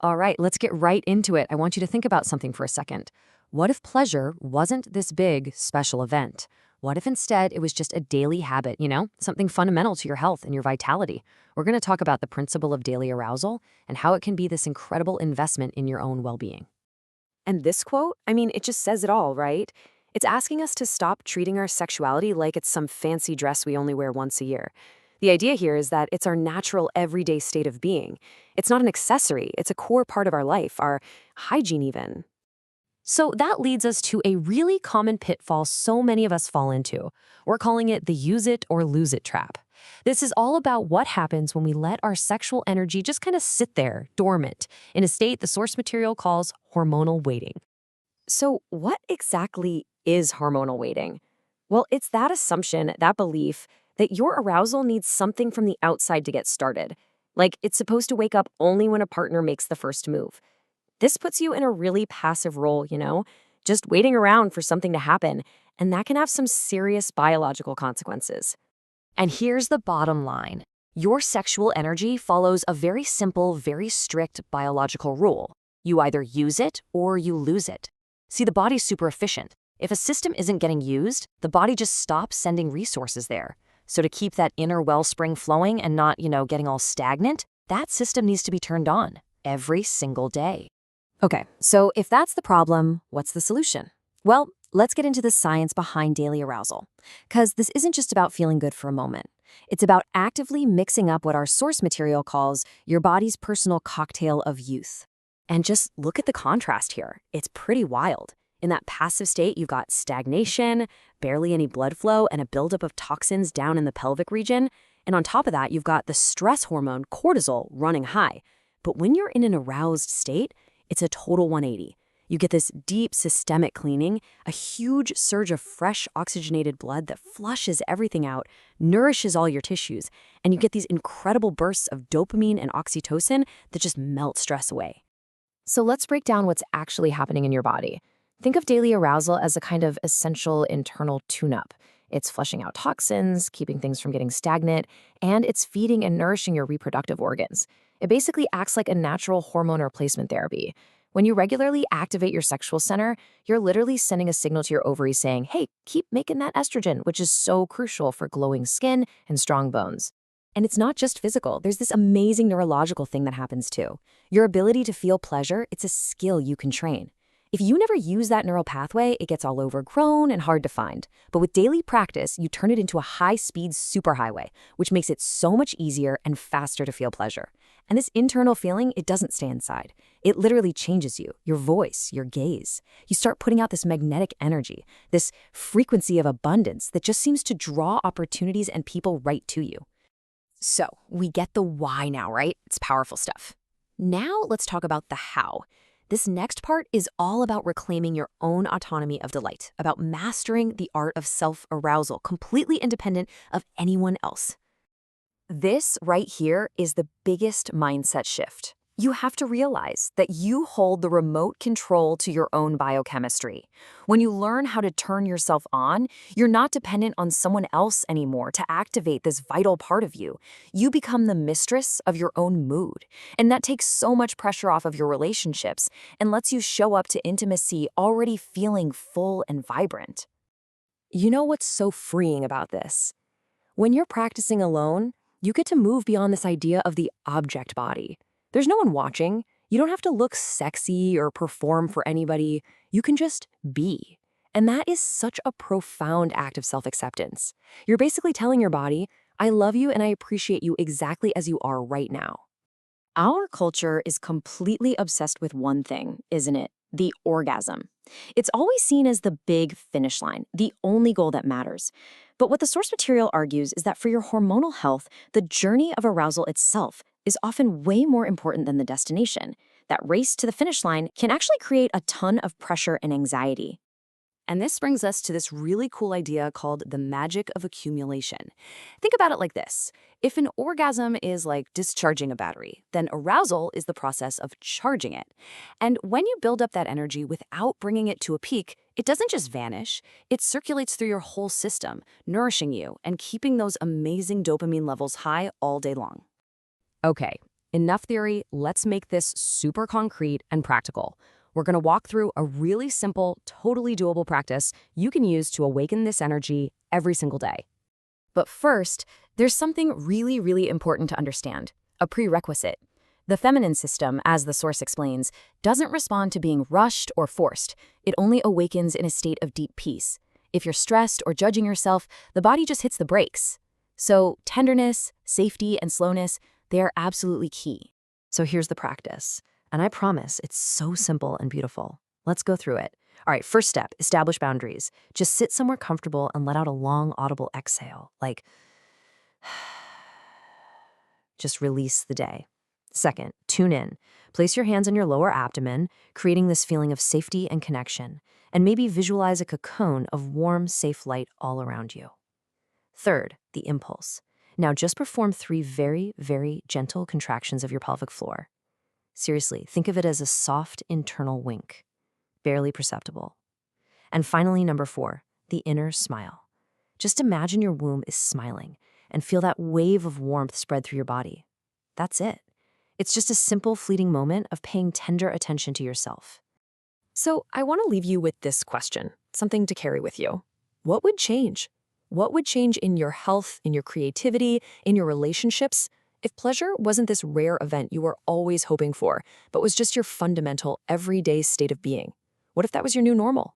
All right, let's get right into it. I want you to think about something for a second. What if pleasure wasn't this big, special event? What if instead it was just a daily habit, something fundamental to your health and your vitality? We're going to talk about the principle of daily arousal and how it can be this incredible investment in your own well-being. And this quote, it just says it all, right? It's asking us to stop treating our sexuality like it's some fancy dress we only wear once a year. The idea here is that it's our natural, everyday state of being. It's not an accessory, it's a core part of our life, our hygiene, even. So that leads us to a really common pitfall so many of us fall into. We're calling it the use it or lose it trap. This is all about what happens when we let our sexual energy just kind of sit there, dormant, in a state the source material calls hormonal waiting. So, what exactly is hormonal waiting? Well, it's that assumption, that belief, that your arousal needs something from the outside to get started. Like it's supposed to wake up only when a partner makes the first move. This puts you in a really passive role, just waiting around for something to happen, and that can have some serious biological consequences. And here's the bottom line. Your sexual energy follows a very simple, very strict biological rule. You either use it or you lose it. See, the body's super efficient. If a system isn't getting used, the body just stops sending resources there. So to keep that inner wellspring flowing and not, getting all stagnant, that system needs to be turned on every single day. Okay, so if that's the problem, what's the solution? Well, let's get into the science behind daily arousal. Because this isn't just about feeling good for a moment. It's about actively mixing up what our source material calls your body's personal cocktail of youth. And just look at the contrast here. It's pretty wild. In that passive state, you've got stagnation, barely any blood flow, and a buildup of toxins down in the pelvic region. And on top of that, you've got the stress hormone, cortisol, running high. But when you're in an aroused state, it's a total 180. You get this deep systemic cleaning, a huge surge of fresh oxygenated blood that flushes everything out, nourishes all your tissues, and you get these incredible bursts of dopamine and oxytocin that just melt stress away. So let's break down what's actually happening in your body. Think of daily arousal as a kind of essential internal tune-up. It's flushing out toxins, keeping things from getting stagnant, and it's feeding and nourishing your reproductive organs. It basically acts like a natural hormone replacement therapy. When you regularly activate your sexual center, you're literally sending a signal to your ovaries saying, hey, keep making that estrogen, which is so crucial for glowing skin and strong bones. And it's not just physical. There's this amazing neurological thing that happens too. Your ability to feel pleasure, it's a skill you can train. If you never use that neural pathway, it gets all overgrown and hard to find. But with daily practice, you turn it into a high-speed superhighway, which makes it so much easier and faster to feel pleasure. And this internal feeling, it doesn't stay inside. It literally changes you, your voice, your gaze. You start putting out this magnetic energy, this frequency of abundance that just seems to draw opportunities and people right to you. So, we get the why now, right? It's powerful stuff. Now, let's talk about the how. This next part is all about reclaiming your own autonomy of delight, about mastering the art of self-arousal, completely independent of anyone else. This right here is the biggest mindset shift. You have to realize that you hold the remote control to your own biochemistry. When you learn how to turn yourself on, you're not dependent on someone else anymore to activate this vital part of you. You become the mistress of your own mood. And that takes so much pressure off of your relationships and lets you show up to intimacy already feeling full and vibrant. You know what's so freeing about this? When you're practicing alone, you get to move beyond this idea of the object body. There's no one watching. You don't have to look sexy or perform for anybody. You can just be. And that is such a profound act of self-acceptance. You're basically telling your body, I love you and I appreciate you exactly as you are right now. Our culture is completely obsessed with one thing, isn't it? The orgasm. It's always seen as the big finish line, the only goal that matters. But what the source material argues is that for your hormonal health, the journey of arousal itself is often way more important than the destination. That race to the finish line can actually create a ton of pressure and anxiety. And this brings us to this really cool idea called the magic of accumulation. Think about it like this. If an orgasm is like discharging a battery, then arousal is the process of charging it. And when you build up that energy without bringing it to a peak, it doesn't just vanish. It circulates through your whole system, nourishing you and keeping those amazing dopamine levels high all day long. Okay, Enough theory, let's make this super concrete and practical. We're going to walk through a really simple, totally doable practice you can use to awaken this energy every single day. But first, there's something really, really important to understand, a prerequisite. The feminine system, as the source explains, doesn't respond to being rushed or forced. It only awakens in a state of deep peace. If you're stressed or judging yourself, the body just hits the brakes. So tenderness, safety, and slowness, they are absolutely key. So here's the practice. And I promise it's so simple and beautiful. Let's go through it. All right, first step, establish boundaries. Just sit somewhere comfortable and let out a long, audible exhale, like just release the day. Second, tune in. Place your hands on your lower abdomen, creating this feeling of safety and connection, and maybe visualize a cocoon of warm, safe light all around you. Third, the impulse. Now just perform 3 very, very gentle contractions of your pelvic floor. Seriously, think of it as a soft internal wink, barely perceptible. And finally, number 4, the inner smile. Just imagine your womb is smiling and feel that wave of warmth spread through your body. That's it. It's just a simple, fleeting moment of paying tender attention to yourself. So I want to leave you with this question, something to carry with you. What would change? What would change in your health, in your creativity, in your relationships, if pleasure wasn't this rare event you were always hoping for, but was just your fundamental, everyday state of being? What if that was your new normal?